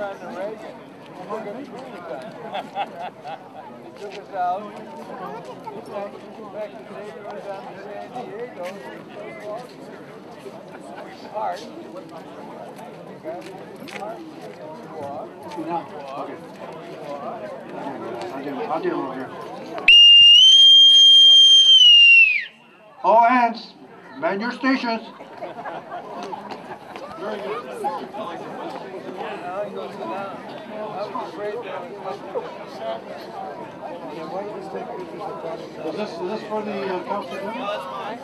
on the Reagan. We're going to He took us out. Back to Xavier was down to San Diego. Hard. I'll do it over here. All hands, man your stations. Very good. Now he goes down. I was afraid Is this for the council? No, that's mine.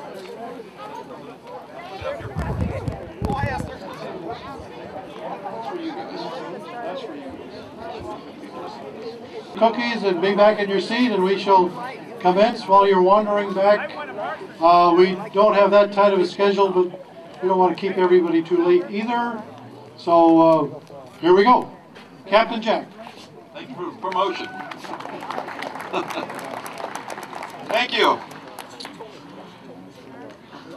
That's for you guys. That's for you guys. Cookies and be back in your seat, and we shall commence while you're wandering back. We don't have that tight of a schedule, but we don't want to keep everybody too late either. So here we go. Captain Jack. Thank you for the promotion. Thank you.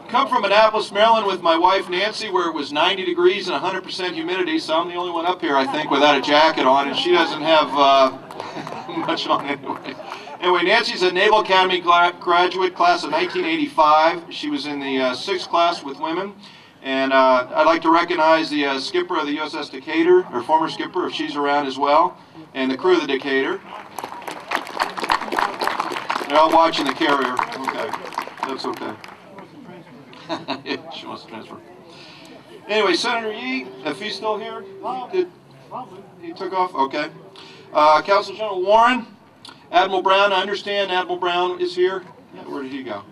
Come from Annapolis, Maryland with my wife Nancy, where it was 90 degrees and 100% humidity, so I'm the only one up here, I think, without a jacket on, and she doesn't have much on anyway. Anyway, Nancy's a Naval Academy graduate, class of 1985. She was in the 6th class with women. And I'd like to recognize the skipper of the USS Decatur, or former skipper, if she's around as well, and the crew of the Decatur. They're all watching the carrier. Okay, that's okay. Yeah, she wants to transfer. Anyway, Senator Yee, if he's still here, he took off. Okay. Council General Warren, Admiral Brown. I understand Admiral Brown is here. Where did he go?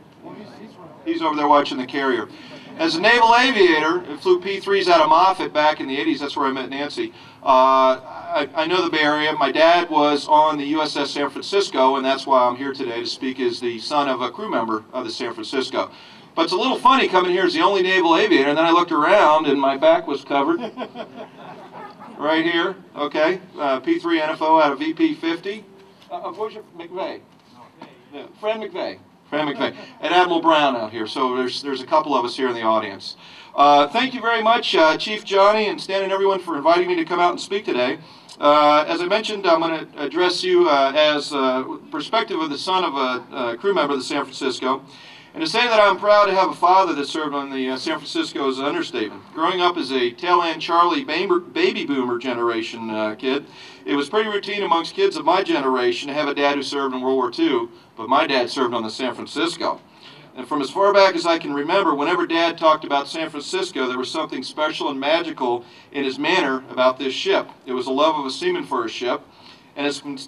He's over there watching the carrier. As a naval aviator, I flew P-3s out of Moffett back in the 80s. That's where I met Nancy. I know the Bay Area. My dad was on the USS San Francisco, and that's why I'm here today to speak as the son of a crew member of the San Francisco. But it's a little funny coming here as the only naval aviator, and then I looked around, and my back was covered. Right here, okay. P-3 NFO out of VP-50. What's your McVeigh? Yeah, Fran McVeigh. Fran McVeigh. And Admiral Brown out here. So there's a couple of us here in the audience. Thank you very much, Chief Johnny and Stan and everyone, for inviting me to come out and speak today. As I mentioned, I'm going to address you as perspective of the son of a crew member of the San Francisco. And to say that I'm proud to have a father that served on the San Francisco is an understatement. Growing up as a tail-end Charlie baby boomer generation kid, it was pretty routine amongst kids of my generation to have a dad who served in World War II, but my dad served on the San Francisco. And from as far back as I can remember, whenever Dad talked about San Francisco, there was something special and magical in his manner about this ship. It was a love of a seaman for his ship, and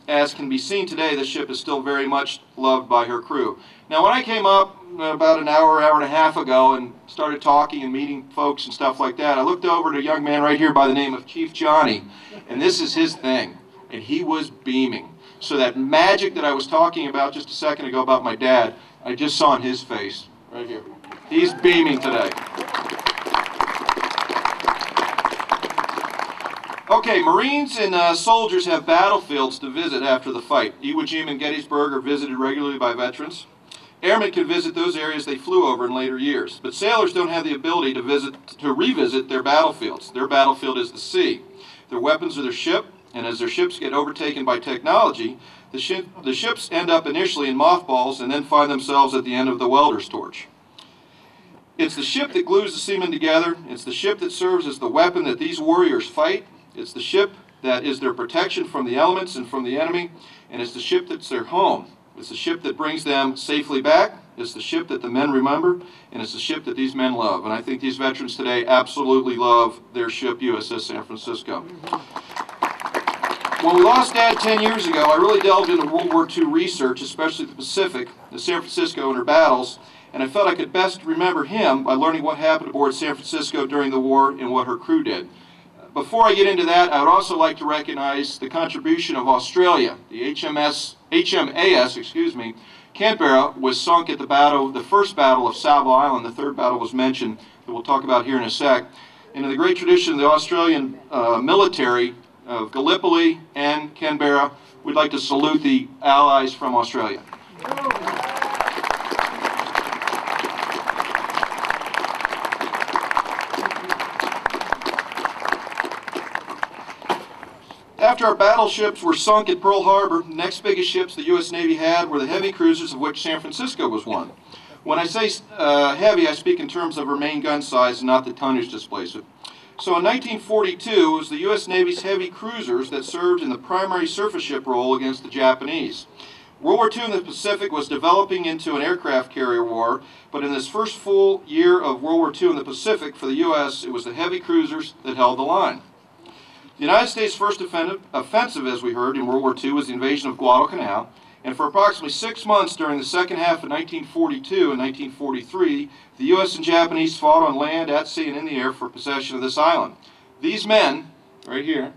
as can be seen today, the ship is still very much loved by her crew. Now, when I came up about an hour and a half ago and started talking and meeting folks and stuff like that, I looked over at a young man right here by the name of Chief Johnny, and this is his thing, and he was beaming. So that magic that I was talking about just a second ago about my dad, I just saw in his face, right here. He's beaming today. Okay, Marines and soldiers have battlefields to visit after the fight. Iwo Jima and Gettysburg are visited regularly by veterans. Airmen can visit those areas they flew over in later years, but sailors don't have the ability to revisit their battlefields. Their battlefield is the sea. Their weapons are their ship, and as their ships get overtaken by technology, the ships end up initially in mothballs and then find themselves at the end of the welder's torch. It's the ship that glues the seamen together. It's the ship that serves as the weapon that these warriors fight. It's the ship that is their protection from the elements and from the enemy, and it's the ship that's their home. It's the ship that brings them safely back. It's the ship that the men remember, and it's the ship that these men love. And I think these veterans today absolutely love their ship, USS San Francisco. When we lost Dad 10 years ago, I really delved into World War II research, especially the Pacific, the San Francisco and her battles, and I felt I could best remember him by learning what happened aboard San Francisco during the war and what her crew did. Before I get into that, I would also like to recognize the contribution of Australia. The HMAS, Canberra was sunk at the first battle of Savo Island. The third battle was mentioned that we'll talk about here in a sec. And in the great tradition of the Australian military of Gallipoli and Canberra, we'd like to salute the allies from Australia. After our battleships were sunk at Pearl Harbor, the next biggest ships the U.S. Navy had were the heavy cruisers, of which San Francisco was one. When I say heavy, I speak in terms of her main gun size and not the tonnage displacement. So in 1942, it was the U.S. Navy's heavy cruisers that served in the primary surface ship role against the Japanese. World War II in the Pacific was developing into an aircraft carrier war, but in this first full year of World War II in the Pacific for the U.S., it was the heavy cruisers that held the line. The United States' first offensive, as we heard, in World War II was the invasion of Guadalcanal, and for approximately 6 months during the second half of 1942 and 1943, the U.S. and Japanese fought on land, at sea, and in the air for possession of this island. These men, right here,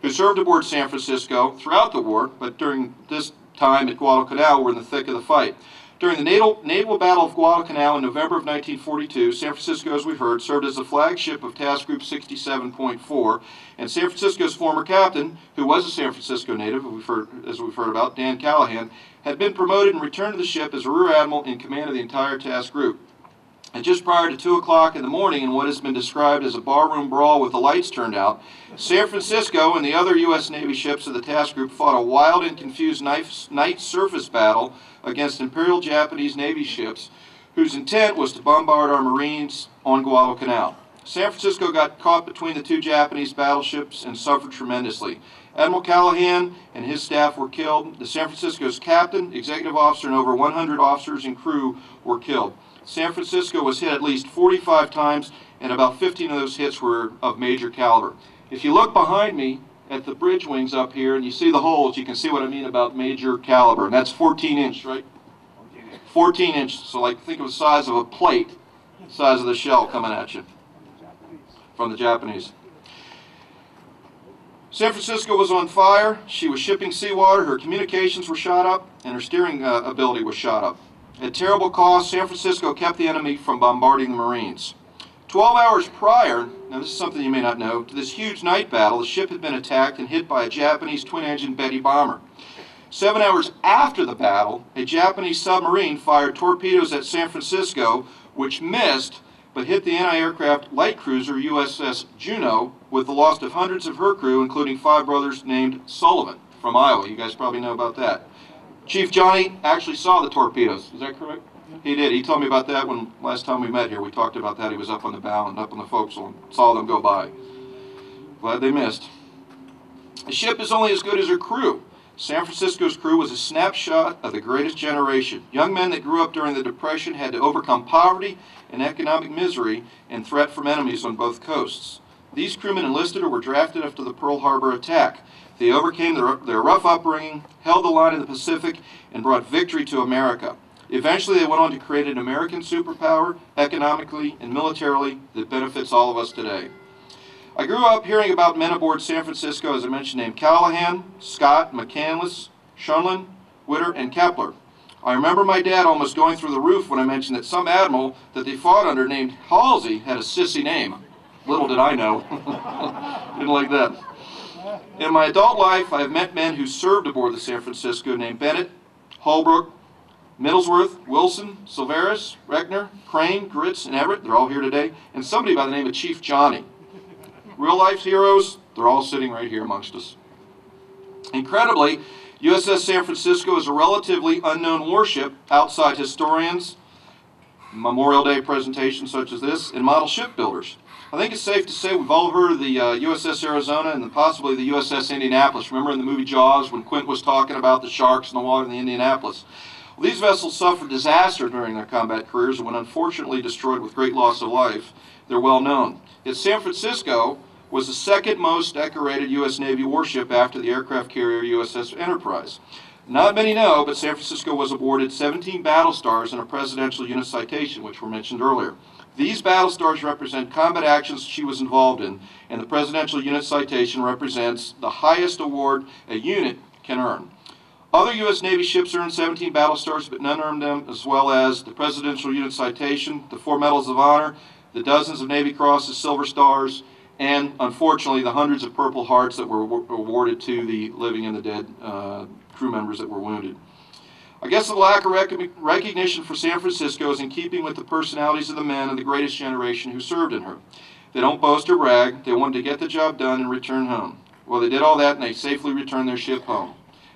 who served aboard San Francisco throughout the war, but during this time at Guadalcanal were in the thick of the fight. During the naval battle of Guadalcanal in November of 1942, San Francisco, as we've heard, served as the flagship of Task Group 67.4, and San Francisco's former captain, who was a San Francisco native, as we've heard about, Dan Callahan, had been promoted and returned to the ship as a rear admiral in command of the entire task group. And just prior to 2 o'clock in the morning, in what has been described as a barroom brawl with the lights turned out, San Francisco and the other U.S. Navy ships of the task group fought a wild and confused night surface battle against Imperial Japanese Navy ships, whose intent was to bombard our Marines on Guadalcanal. San Francisco got caught between the two Japanese battleships and suffered tremendously. Admiral Callahan and his staff were killed. The San Francisco's captain, executive officer, and over 100 officers and crew were killed. San Francisco was hit at least 45 times, and about 15 of those hits were of major caliber. If you look behind me at the bridge wings up here and you see the holes, you can see what I mean about major caliber. And that's 14 inch, right? 14 inch, so like think of the size of a plate, the size of the shell coming at you from the Japanese. San Francisco was on fire. She was shipping seawater. Her communications were shot up, and her steering ability was shot up. At terrible cost, San Francisco kept the enemy from bombarding the Marines. 12 hours prior, now this is something you may not know, to this huge night battle, the ship had been attacked and hit by a Japanese twin-engine Betty bomber. 7 hours after the battle, a Japanese submarine fired torpedoes at San Francisco, which missed, but hit the anti-aircraft light cruiser USS Juneau, with the loss of hundreds of her crew, including 5 brothers named Sullivan from Iowa. You guys probably know about that. Chief Johnny actually saw the torpedoes. Is that correct? He did. He told me about that when last time we met here. We talked about that. He was up on the bow and up on the forecastle and saw them go by. Glad they missed. A ship is only as good as her crew. San Francisco's crew was a snapshot of the greatest generation. Young men that grew up during the Depression had to overcome poverty and economic misery and threat from enemies on both coasts. These crewmen enlisted or were drafted after the Pearl Harbor attack. They overcame their rough upbringing, held the line in the Pacific, and brought victory to America. Eventually, they went on to create an American superpower, economically and militarily, that benefits all of us today. I grew up hearing about men aboard San Francisco, as I mentioned, named Callahan, Scott, McCandless, Schoenlin, Witter, and Kepler. I remember my dad almost going through the roof when I mentioned that some admiral that they fought under named Halsey had a sissy name. Little did I know. Didn't like that. In my adult life, I have met men who served aboard the San Francisco named Bennett, Holbrook, Middlesworth, Wilson, Silveris, Reckner, Crane, Gritz, and Everett. They're all here today. And somebody by the name of Chief Johnny. Real life heroes, they're all sitting right here amongst us. Incredibly, USS San Francisco is a relatively unknown warship outside historians, Memorial Day presentations such as this, and model shipbuilders. I think it's safe to say we've all heard of the USS Arizona and possibly the USS Indianapolis. Remember in the movie Jaws when Quint was talking about the sharks in the water in the Indianapolis? Well, these vessels suffered disaster during their combat careers and when unfortunately destroyed with great loss of life. They're well known. Yet San Francisco was the second most decorated U.S. Navy warship after the aircraft carrier USS Enterprise. Not many know, but San Francisco was awarded 17 battle stars and a Presidential Unit Citation, which were mentioned earlier. These battle stars represent combat actions she was involved in, and the Presidential Unit Citation represents the highest award a unit can earn. Other U.S. Navy ships earned 17 battle stars, but none earned them, as well as the Presidential Unit Citation, the 4 Medals of Honor, the dozens of Navy Crosses, Silver Stars, and unfortunately the hundreds of Purple Hearts that were awarded to the living and the dead crew members that were wounded. I guess the lack of recognition for San Francisco is in keeping with the personalities of the men of the greatest generation who served in her. They don't boast or brag. They wanted to get the job done and return home. Well, they did all that and they safely returned their ship home.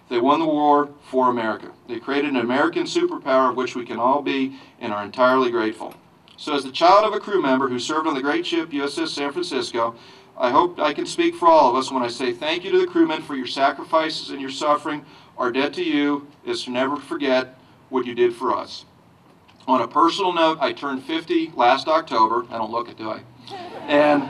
They won the war for America. They created an American superpower of which we can all be and are entirely grateful. So as the child of a crew member who served on the great ship USS San Francisco, I hope I can speak for all of us when I say thank you to the crewmen for your sacrifices and your suffering. Our debt to you is to never forget what you did for us. On a personal note, I turned 50 last October. I don't look it, do I? And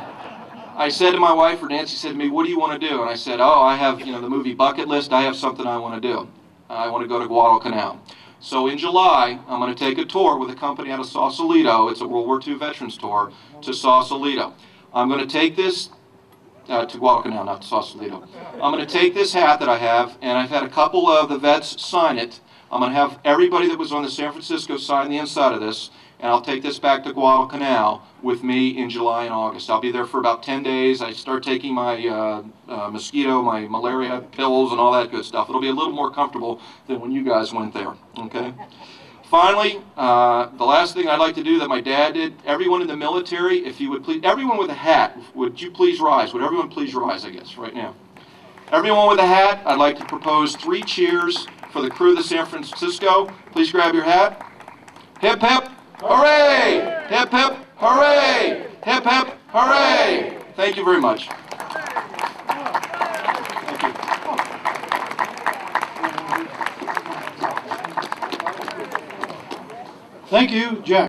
I said to my wife, or Nancy said to me, what do you want to do? And I said, oh, I have, the movie Bucket List. I have something I want to do. I want to go to Guadalcanal. So in July, I'm going to take a tour with a company out of Sausalito. It's a World War II veterans tour to Sausalito. I'm going to take this to Guadalcanal, not to Sausalito. I'm going to take this hat that I have, and I've had a couple of the vets sign it. I'm going to have everybody that was on the San Francisco sign the inside of this, and I'll take this back to Guadalcanal with me in July and August. I'll be there for about 10 days. I start taking my mosquito, my malaria pills, and all that good stuff. It'll be a little more comfortable than when you guys went there, okay? Finally, the last thing I'd like to do that my dad did, everyone in the military, if you would please, everyone with a hat, would you please rise? Would everyone please rise, I guess, right now? Everyone with a hat, I'd like to propose 3 cheers for the crew of the San Francisco. Please grab your hat. Hip, hip, hooray! Hip, hip, hooray! Hip, hip, hooray! Thank you very much. Thank you, Jack.